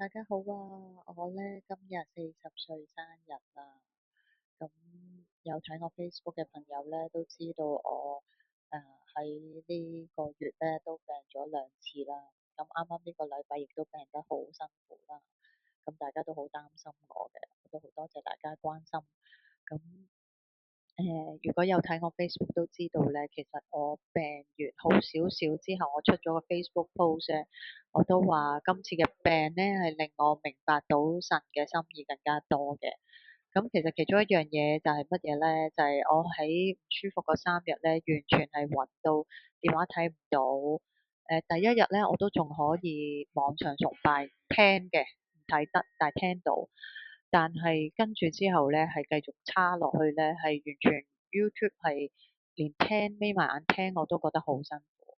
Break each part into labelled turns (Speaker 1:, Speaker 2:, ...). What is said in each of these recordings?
Speaker 1: 大家好啊！我呢今日40歲生日啦，咁有睇我 Facebook 嘅朋友呢都知道我喺呢個月呢都病咗2次啦，咁啱啱呢個禮拜亦都病得好辛苦啦，咁大家都好擔心我嘅，我都好多謝大家關心。咁如果有睇我 Facebook 都知道咧，其實我病完好少少之後，我出咗個 Facebook post 咧，我都話今次嘅病咧係令我明白到神嘅心意更加多嘅。咁其實其中一樣嘢就係乜嘢咧？就係我喺唔舒服嗰3日咧，完全係暈到電話睇唔到。第一日咧我都仲可以網上崇拜聽嘅，唔睇得，但係聽到。但係跟住之後咧，係繼續差落去咧，係完全 YouTube 係連聽眯埋眼聽我都覺得好辛苦。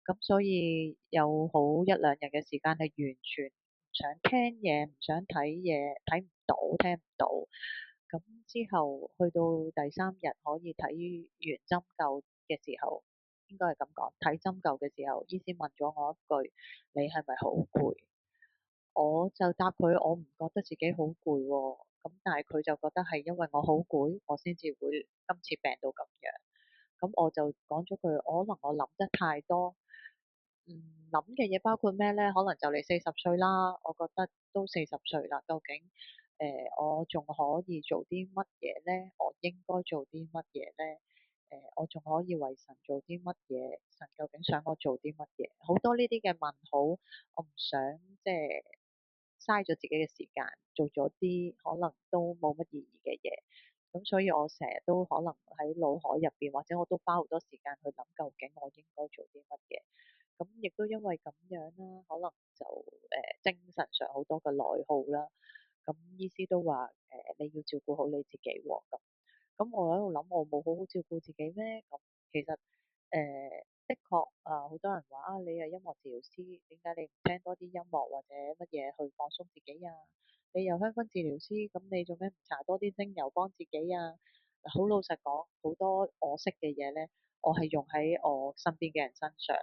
Speaker 1: 咁所以有好1-2日嘅時間係完全唔想聽嘢，唔想睇嘢，睇唔到，聽唔到。咁之後去到第3日可以睇完針灸嘅時候，應該係咁講，睇針灸嘅時候，醫師問咗我一句：你係咪好攰？我就答佢，我唔覺得自己好攰喎，咁但係佢就覺得係因為我好攰，我先至會今次病到咁樣。咁我就講咗句，可能我諗得太多。諗嘅嘢包括咩呢？可能就嚟40歲啦，我覺得都40歲啦，究竟我仲可以做啲乜嘢呢？我應該做啲乜嘢呢？我仲可以為神做啲乜嘢？神究竟想我做啲乜嘢？好多呢啲嘅問號，我唔想即係嘥咗自己嘅時間，做咗啲可能都冇乜意義嘅嘢。咁所以我成日都可能喺腦海入邊，或者我都花好多時間去諗究竟我應該做啲乜嘢。咁亦都因為咁樣啦，可能就精神上好多嘅內耗啦。咁醫師都話你要照顧好你自己喎。咁我喺度諗，我冇好好照顧自己咩？咁其實的確好多人話啊，你係音樂治療師，點解你唔聽多啲音樂或者乜嘢去放鬆自己啊？你又香薰治療師，咁你做咩唔搽多啲精油幫自己啊？好老實講，好多我識嘅嘢呢，我係用喺我身邊嘅人身上，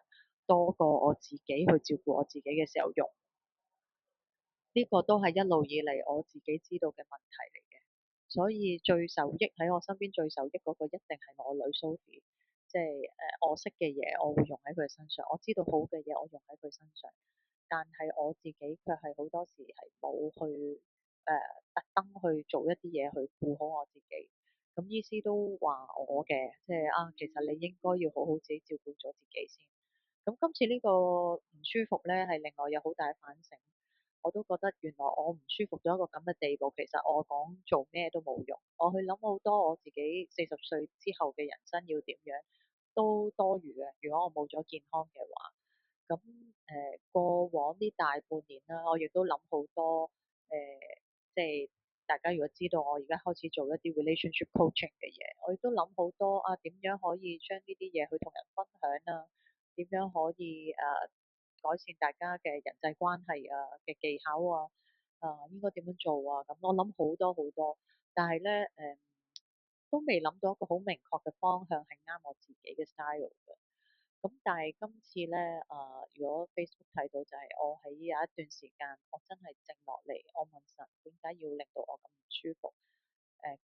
Speaker 1: 多過我自己去照顧我自己嘅時候用。呢個都係一路以嚟我自己知道嘅問題嚟嘅，所以最受益喺我身邊最受益嗰個一定係我女 Sophie，即係我識嘅嘢我會用喺佢身上，我知道好嘅嘢我用喺佢身上，但係我自己卻係好多時係冇去特登去做一啲嘢去顧好我自己。咁醫師都話我嘅，即係其實你應該要好好自己照顧咗自己先。咁今次呢個唔舒服呢，係令我有好大反省。我都覺得原來我唔舒服到一個咁嘅地步，其實我講做咩都冇用。我去諗好多我自己40歲之後嘅人生要點樣，都多餘嘅。如果我冇咗健康嘅話，咁過往呢大半年啦，我亦都諗好多即係大家如果知道我而家開始做一啲 relationship coaching 嘅嘢，我亦都諗好多點樣可以將呢啲嘢去同人分享啊，點樣可以改善大家嘅人際關係嘅技巧應該點樣做啊？咁我諗好多好多，但係咧都未諗到一個好明確嘅方向係啱我自己嘅 style 嘅。咁但係今次咧如果 Facebook 睇到就係我喺有一段時間，我真係靜落嚟，我問神點解要令到我咁唔舒服？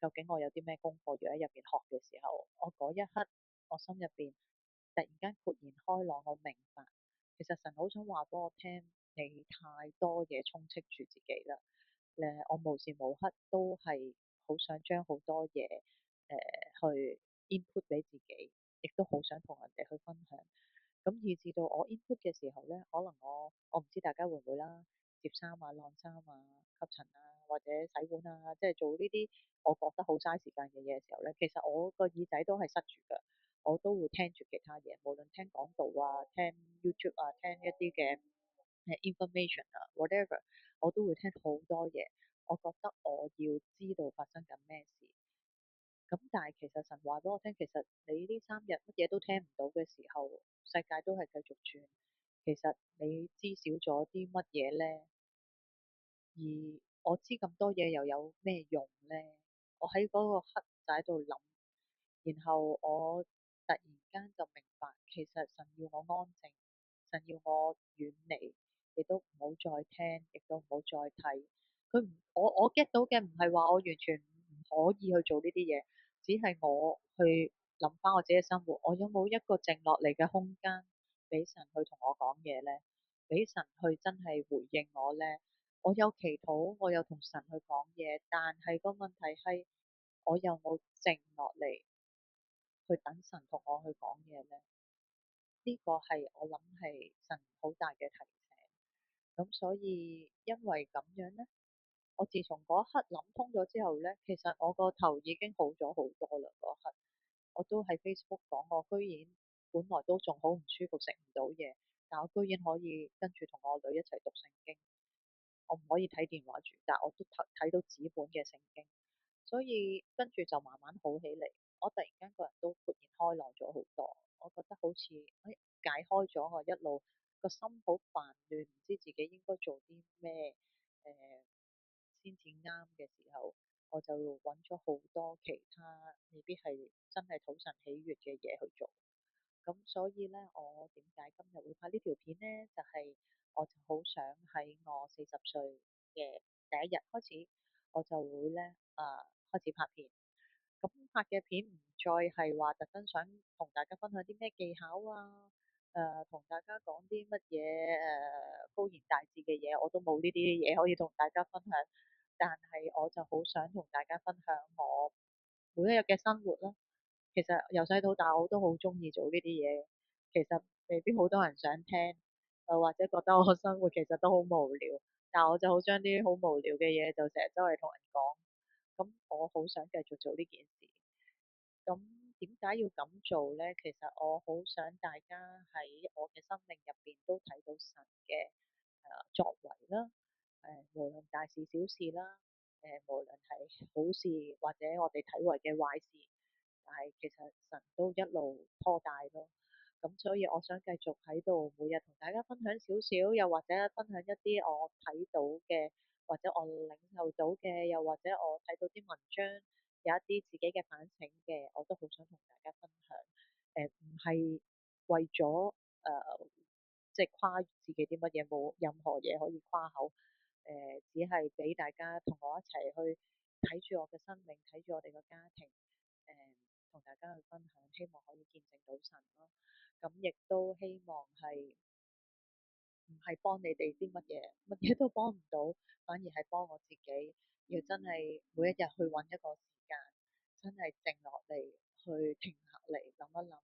Speaker 1: 究竟我有啲咩功課要喺入邊學嘅時候，我嗰一刻我心入邊突然間豁然開朗，我明白其實神好想話俾我聽，你太多嘢充斥住自己啦。我無時無刻都係好想將好多嘢去 input 俾自己，亦都好想同人哋去分享。咁以至到我 input 嘅時候呢，可能我唔知大家會唔會啦，摺衫啊、晾衫啊、吸塵啊，或者洗碗啊，即係做呢啲我覺得好嘥時間嘅嘢嘅時候呢，其實我個耳仔都係塞住㗎，我都會聽住其他嘢，無論聽講道啊、聽 YouTube 啊、聽一啲嘅information 啊，whatever，我都會聽好多嘢。我覺得我要知道發生緊咩事。咁但係其實神話俾我聽，其實你呢3日乜嘢都聽唔到嘅時候，世界都係繼續轉。其實你知少咗啲乜嘢呢？而我知咁多嘢又有咩用呢？我喺嗰個刻就喺度諗，然後我突然間就明白，其實神要我安靜，神要我遠離，亦都唔好再聽，亦都唔好再睇。我 get 到嘅唔係話我完全唔可以去做呢啲嘢，只係我去諗翻我自己嘅生活，我有冇一個靜落嚟嘅空間俾神去同我講嘢呢？俾神去真係回應我呢？我有祈禱，我有同神去講嘢，但係個問題係我有冇靜落嚟去等神同我去講嘢呢？呢個係我諗係神好大嘅提醒。咁所以因為咁樣呢，我自從嗰一刻諗通咗之後呢，其實我個頭已經好咗好多啦。嗰刻我都喺 Facebook 講，我居然本來都仲好唔舒服，食唔到嘢，但我居然可以跟住同我女一齊讀聖經。我唔可以睇電話住，但我都睇到紙本嘅聖經，所以跟住就慢慢好起嚟。我突然間個人都豁然開朗咗好多，我覺得好似解開咗我一路個心好煩亂，唔知自己應該做啲咩先至啱嘅時候，我就揾咗好多其他未必係真係討神喜悅嘅嘢去做。咁所以呢，我點解今日會拍呢條片呢？就係我就好想喺我40歲嘅第一日開始，我就會呢開始拍片。咁拍嘅片唔再係話特登想同大家分享啲咩技巧啊，同大家講啲乜嘢高言大智嘅嘢，我都冇呢啲嘢可以同大家分享。但係我就好想同大家分享我每一日嘅生活啦。其實由細到大我都好中意做呢啲嘢，其實未必好多人想聽，或者覺得我生活其實都好無聊，但我就好將啲好無聊嘅嘢就成日周圍同人講，咁我好想繼續做呢件事。咁點解要咁做呢？其實我好想大家喺我嘅生命入邊都睇到神嘅作為啦，無論大事小事啦，無論係好事或者我哋睇為嘅壞事，但係其實神都一路拖帶咯。咁所以我想繼續喺度每日同大家分享少少，又或者分享一啲我睇到嘅，或者我領受到嘅，又或者我睇到啲文章，有一啲自己嘅反省嘅，我都好想同大家分享。唔係為咗即係誇自己啲乜嘢，冇任何嘢可以誇口。只係俾大家同我一齊去睇住我嘅生命，睇住我哋個家庭，同大家去分享，希望可以見證到神咯。咁亦都希望係唔係幫你哋啲乜嘢，乜嘢都幫唔到，反而係幫我自己。要真係每一日去揾一個時間，真係靜落嚟，去停下嚟諗一諗，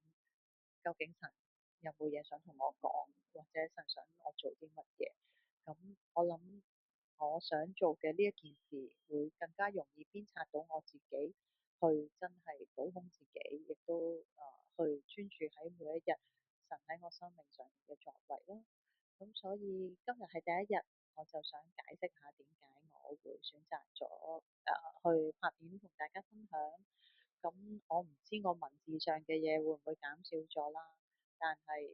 Speaker 1: 究竟神有冇嘢想同我講，或者神想我做啲乜嘢。咁我諗我想做嘅呢一件事，會更加容易鞭策到我自己，去真係補空自己，亦都去專注喺每一日神喺我生命上面嘅作為咯。咁所以今日係第一日，我就想解釋下點解我會選擇咗去拍片同大家分享。咁我唔知我文字上嘅嘢會唔會減少咗啦，但係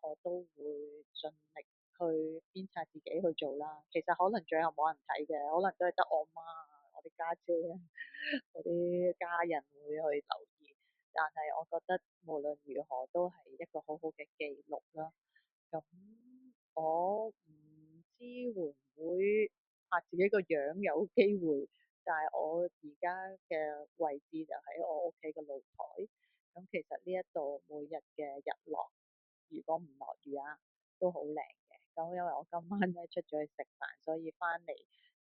Speaker 1: 我都會盡力去鞭策自己去做啦。其實可能最後冇人睇嘅，可能都係得我媽、我啲家姐、我啲家人會去留意。但係我覺得無論如何都係一個好好嘅記錄啦。咁我唔知會唔會拍自己個樣有機會，但係我而家嘅位置就喺我屋企嘅露台。咁其實呢一度每日嘅日落，如果唔落雨啊，都好靚嘅。咁因為我今晚咧出咗去食飯，所以翻嚟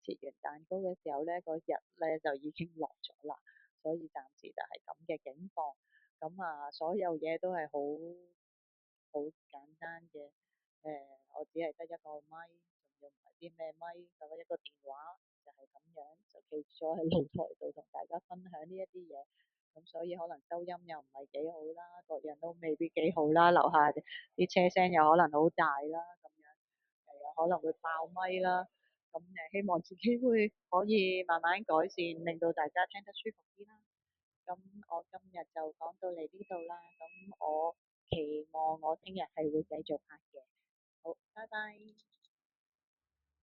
Speaker 1: 切完蛋糕嘅時候咧，個日咧就已經落咗啦。所以暫時就係咁嘅境況。咁所有嘢都係好簡單嘅。我只係得一個咪，仲要唔係啲咩咪，就得一個電話，就係咁樣就企咗喺露台度同大家分享呢一啲嘢。咁所以可能收音又唔係幾好啦，各樣都未必幾好啦，樓下啲車聲又可能好大啦，咁樣有可能會爆咪啦。咁希望自己會可以慢慢改善，令到大家聽得舒服啲啦。咁我今日就講到嚟呢度啦，咁我期望我聽日係會繼續拍嘅。好，拜拜。